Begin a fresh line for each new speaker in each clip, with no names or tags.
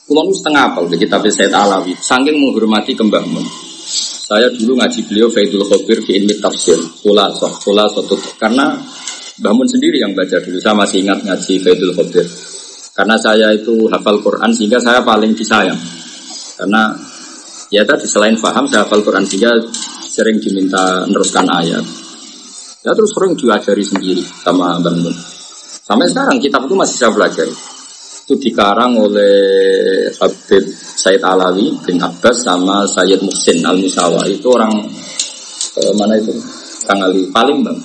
Kulo nu setengah apal di kitab Sayyid Alawi, saking menghormati ke Mbah Mun. Saya dulu ngaji beliau Faidul Khabir fi ilmi tafsir, satu karena Mbah Mun sendiri yang baca dulu. Saya masih ingat ngaji Faidul Khabir. Karena saya itu hafal Quran sehingga saya paling disayang. Karena ya tadi selain paham saya hafal Quran sehingga sering diminta meneruskan ayat. Ya terus sering diajari sendiri sama Mbah Mun. Sampai sekarang kitab itu masih saya pelajari. Itu dikarang oleh Habib Sayyid Alawi bin Abbas sama Sayyid Muhsin Al-Musawa. Itu orang mana itu? Kang Ali Palembang.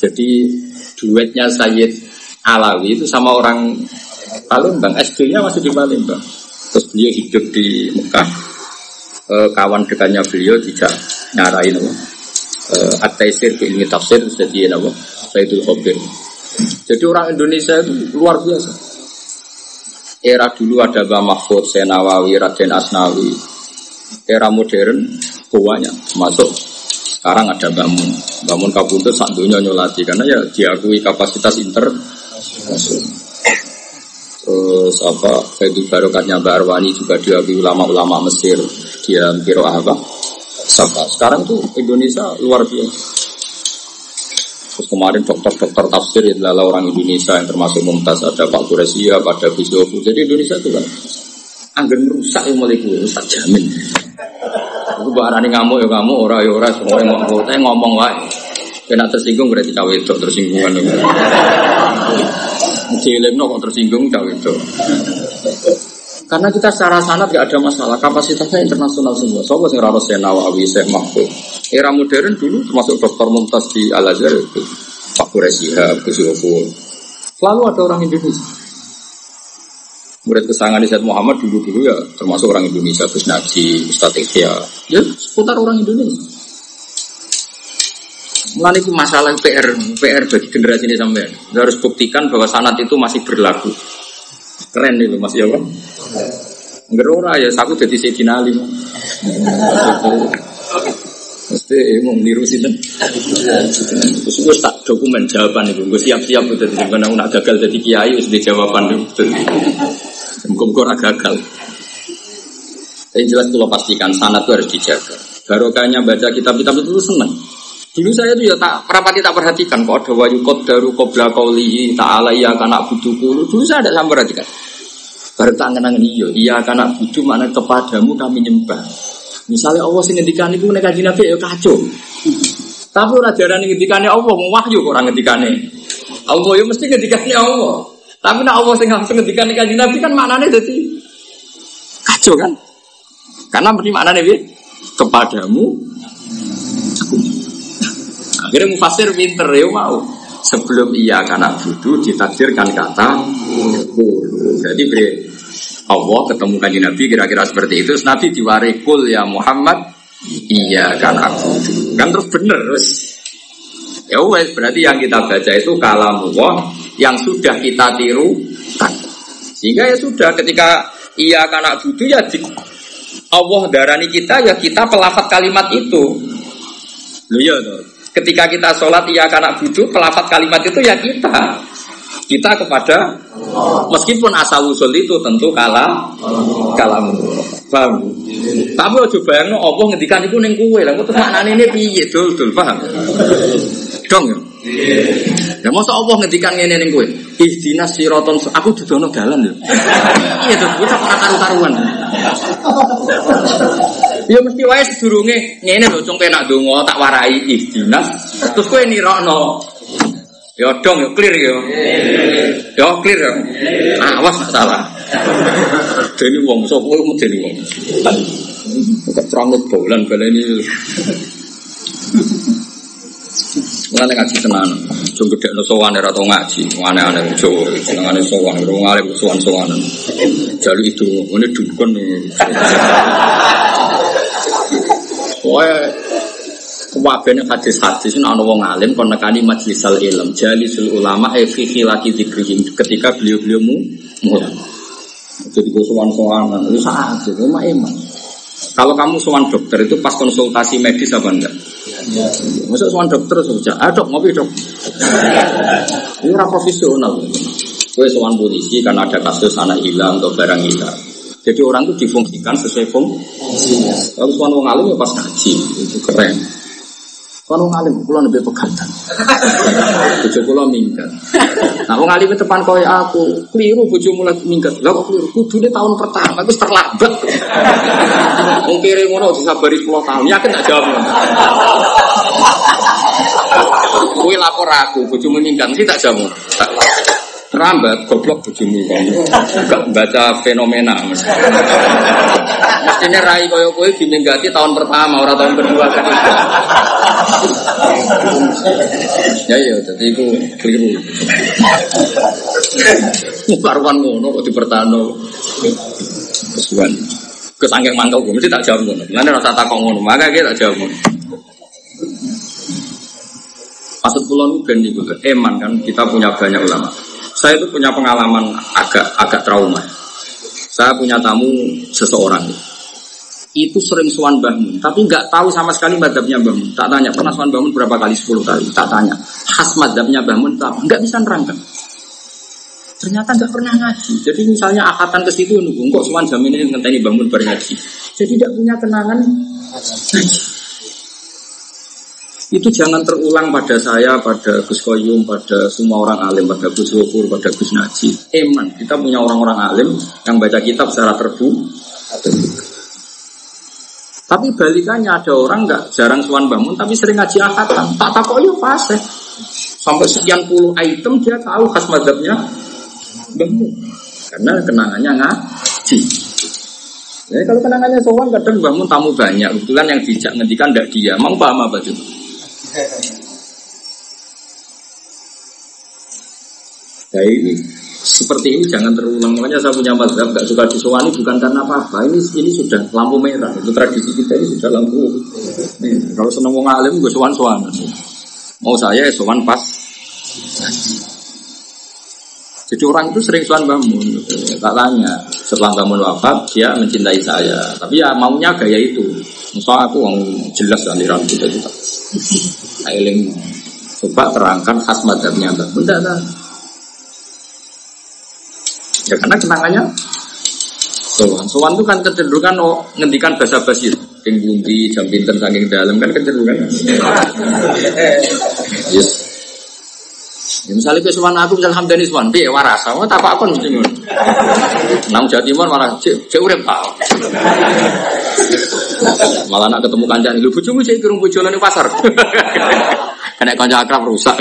Jadi duetnya Sayyid Alawi itu sama orang Palembang. SD-nya masih di Palembang. Terus beliau hidup di Mekah. Kawan dekatnya beliau tidak nyarain At-Taisir fi ilmi tafsir jadi apa? Sayyidul Khabir. Jadi orang Indonesia itu luar biasa. Era dulu ada Mbah Mahfud, Senawawi, Raden Asnawi. Era modern banyak masuk. Sekarang ada Mbah Mun. Mbah Mun kabundut sak donya nyolati karena ya diakui kapasitas Terus apa? Faidul Barokatnya Mbah Arwani juga diakui ulama-ulama Mesir. Dia kira apa? Sekarang tuh Indonesia luar biasa. Terus kemarin dokter-dokter tafsir adalah orang Indonesia yang termasuk Mumtaz, ada Pak Quresia, ada Bisofu. Jadi Indonesia itu kan anggen merusak yang mulai gue, tak jamin. Aku barani ngamuk ya ngamuk, ora ya ora, semua yang ngomong wae. Kena tersinggung berarti cawe itu tersinggungan. Cilemno kok tersinggung cawe itu. Karena kita secara sanad gak ada masalah, kapasitasnya internasional semua. Sopo sing ora Senawawi, Syekh Mahfud. Era modern dulu termasuk Dr. Mumtaz di Al-Azhar itu Pak Quresia, Bisofu. Selalu ada orang Indonesia. Murid kesayangan Syed Muhammad dulu ya termasuk orang Indonesia, Gus Naji, Ustaz Ikhya. Ya seputar orang Indonesia. Mulane itu masalah PR bagi generasi ini sampean. Kita harus buktikan bahwa sanad itu masih berlaku. Keren itu Mas ya kan? Ngerora ya aku jadi Sayyidina Ali. Mesti mau meniru sinten. Terus gue tak dokumen jawaban itu. Gue siap-siap udah jadi karena nak gagal jadi kiai wis di jawaban itu. Muga-muga ora gagal. Yang jelas kalau pastikan sanad itu harus dijaga. Barokahnya baca kitab-kitab itu senang. Dulu saya tuh ya tak rapati tak perhatikan kok ada wayu qadaru qabla qaulihi ta'ala ya kana buduku. Dulu saya tidak sampai perhatikan. Baru tak ngenang iya kana budu makna kepadamu kami nyembah. Misalnya Allah sing ngendikan iku nek kanjeng Nabi ya kacau. Tapi ora jarane ngendikane Allah, mau wahyu kok ora ngendikane. Allah ya mesti ngendikane Allah. Tapi nek Allah sing langsung ngendikane kanjeng Nabi kan maknane dadi kacau kan? Karena berarti maknane piye? Kepadamu aku. Akhirnya mufasir pinter ya mau. Sebelum iya kana budu ditakdirkan kata qul. Jadi bre Allah ketemu kanjeng Nabi kira-kira seperti itu. Terus Nabi diwarikul ya Muhammad iya kan aku kan terus bener terus ya wes berarti yang kita baca itu kalamullah yang sudah kita tirukan sehingga ya sudah ketika iya kan aku ya di Allah darani kita ya kita pelafat kalimat itu loh ya toh. Ketika kita sholat iya kan aku pelafat kalimat itu ya kita kepada meskipun asal usul itu tentu kalam paham tapi aja bayangno Allah ngendikan iku ning kowe lha kok maknane ne piye dul paham dong ya ya mosok Allah ngendikan ngene ning kowe ihdinas siraton aku dudono dalan lho iya to kuwi tak karu-karuan ya mesti wae sedurunge ngene lho cung penak donga tak warai ihdinas terus kowe nirokno ya dong, ya clear ya. Ya clear ya. Awas gak salah. Dene wong sapa kowe dene wong. Kok ceramut bolan baleni. Mulane ngaji tenan. Jung gedekno sowan ora tau ngaji. Aneh-aneh Jawa. Jenengane sowan, ora ngalih sowan-sowanan. Jalu itu ngene dukun. Wabene hadis-hadis ana wong alim kon nekani majlisal ilm jalisul ulama fi khilaqi dzikrihim ketika beliau-beliau mulai jadi sowan-sowanan itu saat itu emak. Kalau kamu sowan dokter itu pas konsultasi medis apa enggak? Masuk sowan dokter saja. Dok ngopi dok. Ini ora profesional. Kowe sowan polisi karena ada kasus anak hilang atau barang hilang. Jadi orang itu difungsikan sesuai fungsinya. Kalau sowan wong alim ya pas ngaji, itu keren. Kalau wong alim kula lebih pegatan. Bojo kula minggat. Nah wong alim tepan koyo aku, keliru bojomu lagi minggat. Lah kok keliru? Kudune tahun pertama wis terlambat. Wong kere ngono disabari 10 tahun. Yakin tak jawab. Kowe lapor aku, bojomu minggat mesti tak jawab. Terlambat, goblok bojomu kamu. Enggak baca fenomena. Mestinya rai koyo kowe diminggati tahun pertama, ora tahun kedua ketiga. Ya ya, jadi itu keliru. Karuan ngono kok dipertano. Kesuwen. Kesangking mangkel mesti tak jawab ngono. Lan ora usah takok ngono, maka iki tak jawab ngono. Maksud kula niku ben niku eman kan kita punya banyak ulama. Saya itu punya pengalaman agak trauma. Saya punya tamu seseorang itu sering sowan Mbah Mun, tapi nggak tahu sama sekali madzhabnya Mbah Mun. Tak tanya, pernah sowan Mbah Mun berapa kali? 10 kali. Tak tanya, khas madzhabnya Mbah Mun apa? Nggak bisa nerangkan. Ternyata nggak pernah ngaji. Jadi misalnya akatan ke situ nunggu, kok sowan jam ini ngenteni Mbah Mun ngaji. Jadi tidak punya kenangan ngaji. Itu jangan terulang pada saya, pada Gus Koyum, pada semua orang alim, pada Gus Wofur, pada Gus Najib. Eman, kita punya orang-orang alim yang baca kitab secara terbuka. Tapi balikannya ada orang nggak jarang sowan Mbah Mun, tapi sering ngaji akatan. Tak takok yo pas. Sampai sekian puluh item dia tahu khas madzhabnya Mbah Mun. Karena kenangannya ngaji. Jadi kalau kenangannya sowan kadang Mbah Mun tamu banyak. Kebetulan yang dijak ngendikan ndak dia. Mau paham apa itu? Nah ini seperti ini jangan terulang. Makanya saya punya mazhab gak suka disowani bukan karena apa-apa. Ini sudah lampu merah. Itu tradisi kita ini sudah lampu merah. Kalau seneng wong alim gue sowan-sowan. Mau saya sowan pas. Jadi orang itu sering sowan Mbah Mun. Tak tanya setelah Mbah Mun wafat dia mencintai saya. Tapi ya maunya gaya itu. Misal aku jelas aliran kita itu. Ailing coba terangkan khas madzhabnya Mbah Mun. Ya karena kenangannya sowan itu kan kecenderungan ngendikan bahasa basi ing bundi jam pinten saking dalam kan kecenderungan. Yes. Ya misalnya ke sowan aku misal Hamdani sowan piye waras sama tak pakon mesti ngono. Nang Jawa Timur malah cek urip ta. Malah nak ketemu kancane lho bojomu sik kirung bojone ning pasar. Kena kanca akrab rusak.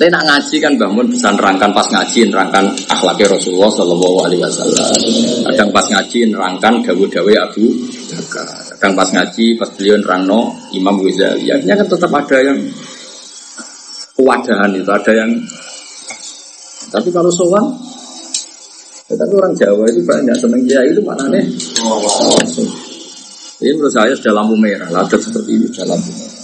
Tapi nak ngaji kan Mbah Mun bisa nerangkan pas ngaji, nerangkan akhlaknya Rasulullah Sallallahu Alaihi Wasallam. Kadang pas ngaji nerangkan dawe-dawe Abu Bakar. Kadang pas ngaji, pas beliau nerangno Imam Ghazali. Akhirnya kan tetap ada yang kewadahan itu, ada yang. Tapi kalau sowan, tapi orang Jawa itu banyak seneng kiai itu maknanya. Ini menurut saya sudah lampu merah. Ladat seperti ini sudah lampu merah.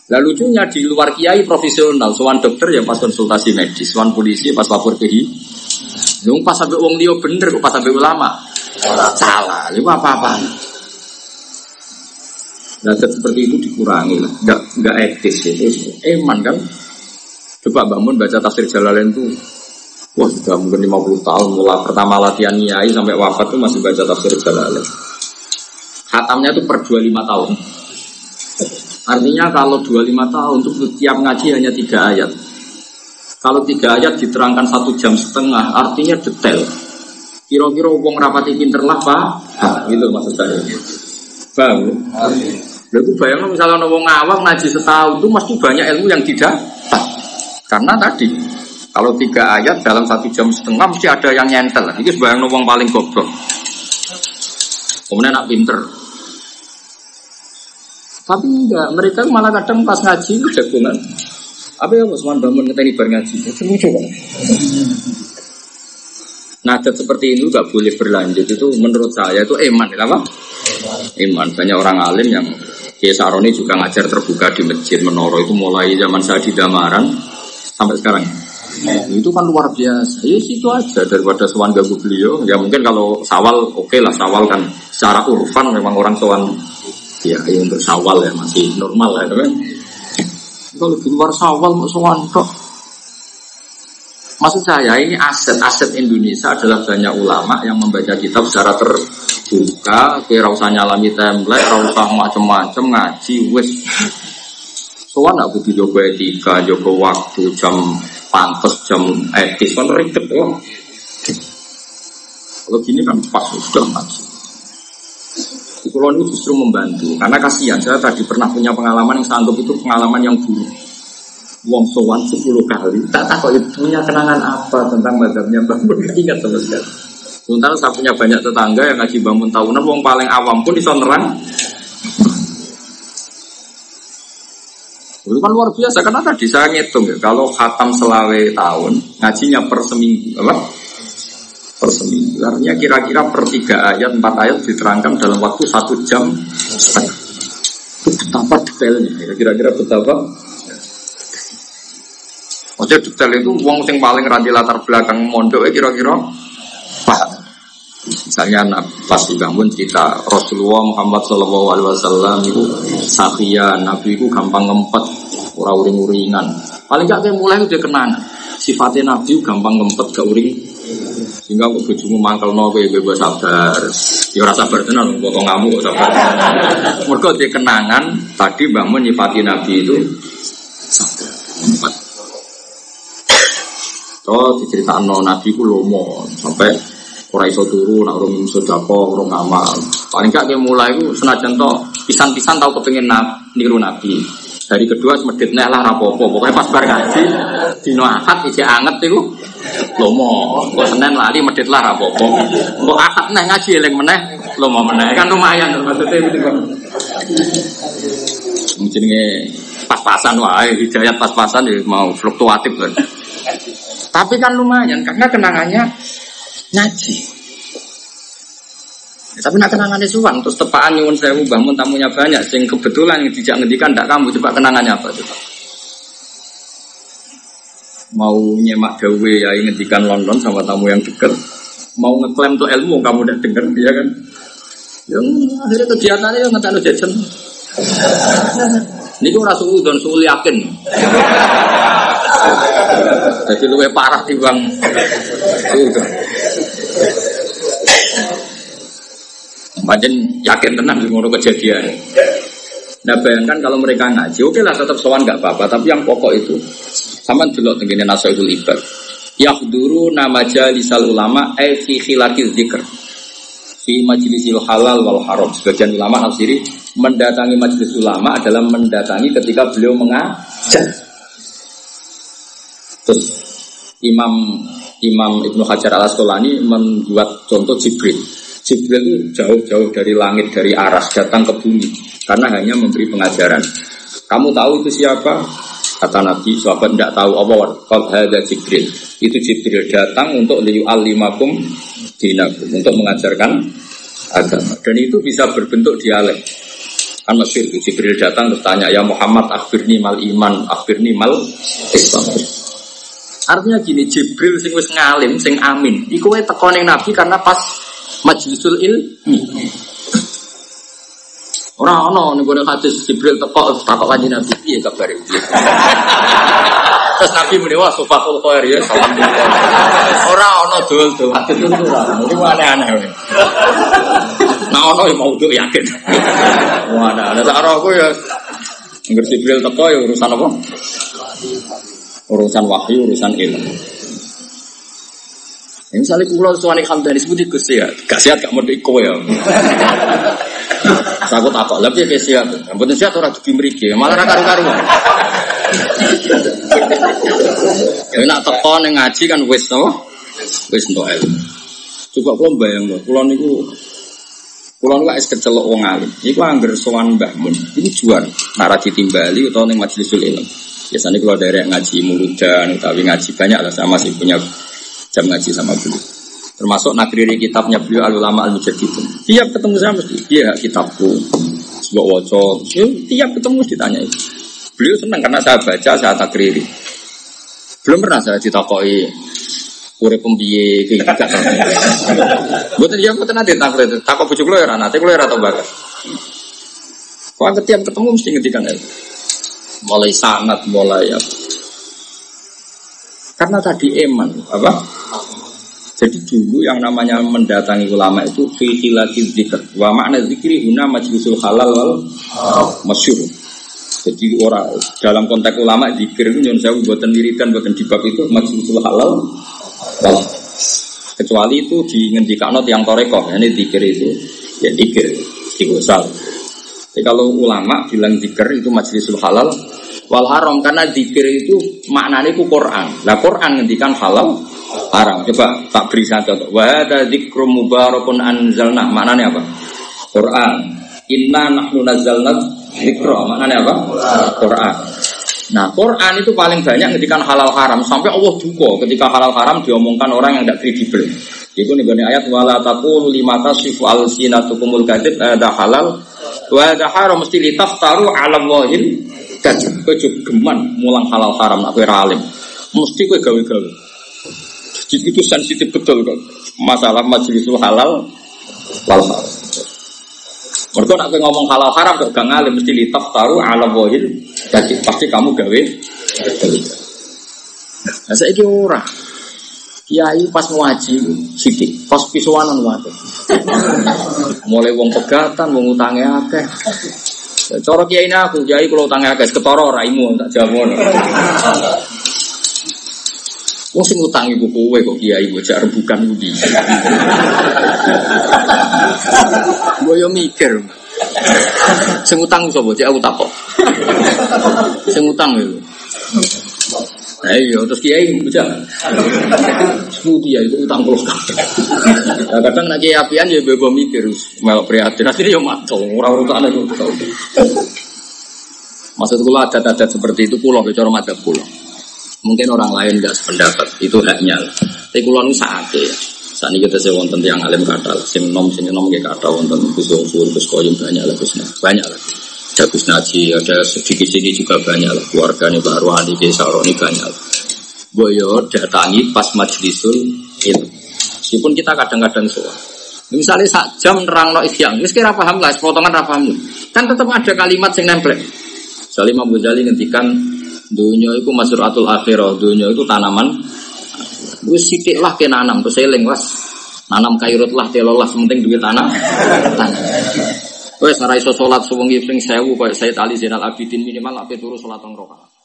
Lah lucunya di luar kiai profesional, sowan dokter ya pas konsultasi medis, sowan polisi pas lapor ke pas sampai wong liya bener kok pas sampai ulama. Salah, itu apa-apa. Nah, seperti itu dikurangi lah. Enggak etis itu. Eman kan. Coba Mbah Mun baca tafsir Jalalain itu wah sudah mungkin 50 tahun mulai pertama latihan kiai sampai wafat tuh masih baca tafsir Jalalain. Khatamnya itu per 25 tahun. Artinya kalau 25 tahun untuk tiap ngaji hanya 3 ayat. Kalau 3 ayat diterangkan 1,5 jam, artinya detail. Kira-kira wong rapati pinter lah Pak. Gitu maksud saya. Paham? Lalu bayangkan misalnya wong awam ngaji setahun itu mesti banyak ilmu yang tidak. Karena tadi kalau 3 ayat dalam 1,5 jam mesti ada yang nyentel. Ini bayangkan wong paling goblok. Kemudian nak pinter. Tapi enggak, mereka malah kadang pas ngaji itu jagungan. Apa ya Usman bangun ngeteni bar ngaji? Lucu kan? Nah, seperti ini enggak boleh berlanjut. Itu menurut saya itu iman, apa? Iman. Banyak orang alim yang Kiai Saroni juga ngajar terbuka di masjid Menoro itu mulai zaman saya di Damaran sampai sekarang. Itu kan luar biasa. Ya situ aja daripada sowan ganggu beliau. Ya mungkin kalau sawal oke lah, sawal kan secara urfan memang orang sowan. Ya, untuk sawal ya masih normal ya, kan? Kalau di luar sawal mau sowan kok. Maksud saya ini aset Indonesia adalah banyak ulama yang membaca kitab secara terbuka, kira usah nyalami template, usah macam-macam ngaji, wes. Soalnya aku butuh jaga etika, jaga waktu, jam pantas, jam etis, kan ribet ya. Kalau gini kan pas sudah ngaji. Kalau ini justru membantu, karena kasihan. Saya tadi pernah punya pengalaman yang saya anggap itu pengalaman yang buruk. Wong sowan 10 kali, tak tahu itu punya kenangan apa tentang mazhabnya Mbah Mun, ingat sama sekali. Sementara saya punya banyak tetangga yang ngaji Mbah Mun tahunan, wong paling awam pun iso nerang. Itu kan luar biasa, karena tadi saya ngitung ya, kalau khatam selawe tahun, ngajinya per seminggu, apa? Per seminggu, artinya kira-kira per 3 ayat, 4 ayat diterangkan dalam waktu 1 jam setengah. Itu betapa detailnya, kira-kira betapa. Maksudnya detail itu wong sing paling ranti latar belakang mondok kira-kira paham. Misalnya pas dibangun cerita Rasulullah Muhammad SAW itu sakia, Nabi itu gampang ngempet, ora uring-uringan. Paling gak kayak mulai udah kenangan. Sifatnya Nabi gampang ngempet, gak uring. Sehingga kok bojomu mangkelno kowe bebas sabar. Ya ora sabar tenan kok ngamuk kok sabar. Mergo dia kenangan tadi bangun nyifati Nabi itu sabar. Ngempet. Oh, diceritaan Nabi ku lomo sampai ora iso turu, nak urung sedekah, urung amal. Paling gak dia mulai ku senajan to pisan-pisan tau kepengin niru Nabi. Hari kedua semedit nek lah rapopo, pokoknya pas bar ngaji dino Ahad isih anget iku lomo. Kok Senin lali medit lah rapopo. Kok Ahad nek ngaji eling meneh lomo meneh. Kan lumayan maksudnya itu kan. Jenenge pas-pasan wae, hidayat pas-pasan ya mau fluktuatif kan. Tapi kan lumayan karena kenangannya ngaji. Ya, tapi nak kenangannya suwan terus tepaan nyuwun sewu bangun tamunya banyak sing kebetulan yang dijak ngendikan ndak kamu coba kenangannya apa coba. Mau nyemak dawe ya ngendikan London sama tamu yang dekat. Mau ngeklaim tuh ilmu kamu udah denger ya kan. Yang akhirnya kegiatannya yang ngetano jajan. Niku ora suudon suul yakin. Jadi luwih parah timbang suudon. Pancen yakin tenan di ngono kejadian. Nah bayangkan kalau mereka ngaji, oke lah tetap sowan nggak apa-apa. Tapi yang pokok itu, sama delok tengene Nasaihul Ibad. Yahduru nama jalisal ulama fi khilaqil dzikr. Fi majlisil halal wal haram. Sebagian ulama nafsiri mendatangi majelis ulama adalah mendatangi ketika beliau mengajar. Terus Imam Ibnu Hajar Al-Asqalani membuat contoh Jibril. Jibril itu jauh-jauh dari langit, dari aras datang ke bumi karena hanya memberi pengajaran. Kamu tahu itu siapa? Kata Nabi, sahabat tidak tahu apa. Qad hadza Jibril. Itu Jibril datang untuk liyu'allimakum dinakum, untuk mengajarkan agama. Dan itu bisa berbentuk dialek. Kan masyhur Jibril datang terus tanya, "Ya Muhammad, akhbirni mal iman, akhbirni mal Islam." Artinya gini, Jibril sing wis ngalim, sing amin. Iku wae teko ning Nabi karena pas majlisul ilmi. Ora ono ning gone hadis Jibril teko takok kanjeng Nabi, piye kabare? Terus Nabi muni wah sufaqul khair ya salam. Ora ono dol-dol hadis itu ora. Iki aneh-aneh. Nah ono mau tuh yakin. Wah ana ora aku ya ngger Jibril teko ya urusan apa? Urusan wahyu, urusan ilmu. Ini misalnya kulo suami Hamdani seperti Gus sehat, gak sehat gak mau diiko ya. Aku takut, lebih kayak sehat. Yang penting sehat orang tuh meriki, malah karu-karuan. Ya nak tekon yang ngaji kan wes no, wes no ilmu. Coba kulo bayang loh, kulo niku es kecelok wong alim. Iku angger sowan Mbah Mun. Ini juara, nara ditimbali atau neng majlisul ilmu. Biasanya kalau dari ngaji muludan, tapi ngaji banyak lah, saya masih punya jam ngaji sama beliau. Termasuk nakriri kitabnya beliau Al-Ulama Al-Mujaddidun. Tiap ketemu saya mesti, iya kitabku, sebuah wocok, tiap ketemu ditanya itu. Beliau senang karena saya baca, saya takriri. Belum pernah saya ditakoi urip pembiye kayak gitu. Bukan dia bukan nanti takriri, takok bujuk lo ya nanti lo ya atau bakat. Kalau tiap ketemu mesti ngetikan itu. Mulai sanat, mulai apa. Karena tadi eman apa? Jadi dulu yang namanya mendatangi ulama itu fi khilatiz dzikr. Wa makna dzikri huna majlisul halal wal masyhur. Jadi orang dalam konteks ulama dzikir itu nyun sewu mboten wiridan mboten dibab itu majlisul halal wal. Kecuali itu di ngendikano tiyang toreko, ini dzikir itu ya dzikir istighosal. Jadi kalau ulama bilang dzikir itu majlisul halal wal haram karena dzikir itu maknanya itu Quran. Lah Quran ngendikan halal haram. Coba tak beri contoh. Wa hadza dzikrum mubarakun anzalna. Maknanya apa? Quran. Inna nahnu nazzalna dzikra. Maknanya apa? Quran. Nah, Quran itu paling banyak ngendikan halal haram sampai Allah duka ketika halal haram diomongkan orang yang tidak kredibel. Itu nih ayat wala taqulu lima tasifu alsinatukumul kadzib ada halal wa ada haram mesti litaftaru 'ala Allahil kadzib. Kowe geman mulang halal haram nak kowe ra alim. Mesti kowe gawe-gawe. Jadi itu sensitif betul kok masalah majlisul halal wal haram. Mergo nak kowe ngomong halal haram kok gak ngalim mesti litaftaru 'ala Allahil kadzib. Pasti kamu gawe. Nah saiki ora. Kiai pas ngaji sithik, pas pisuwanan wae. Mulai wong pegatan, wong utange akeh. Cara kiai aku, kiai kula utange akeh ketara raimu tak jawab ngono. Wong sing utang iku kowe kok kiai bocah rebukan budi. Gua yo mikir. Sing utang sapa cek aku takok. Sing utang lho. Ayo terus kiai bocah. Budi ya itu utang kula. Kadang nek kiai apian ya bebo mikir melok prihatin. Asline yo mato ora urutane kok. Maksud kula adat-adat seperti itu kula cara madzhab kula. Mungkin orang lain enggak sependapat, itu haknya. Tapi kula nu sakake ya. Sani kita sing wonten tiyang alim kathah, sing nom nggih kathah wonten Gus Koyum banyak lah Gusna. Banyak lah. Ada Gus Naji, ada sedikit sini juga banyak lah. Keluargane Pak Arwani, Desa Roni banyak lah. Boyo datangi pas majlisul ilmu. Meskipun kita kadang-kadang soal. Misalnya sak jam nerangno isyang, wis kira paham lah, potongan ra paham. Kan tetap ada kalimat sing nempel. Salim Abu Ghazali ngendikan dunia itu masuratul akhirah, dunia itu tanaman. Wis sithik lah ke nanam terus eling was. Nanam kairut lah telolah sementing duit tanah. Wis ora iso salat suwengi ping 1000 koyo Sayyid Ali Zainal Abidin minimal ape turu salat rong rakaat.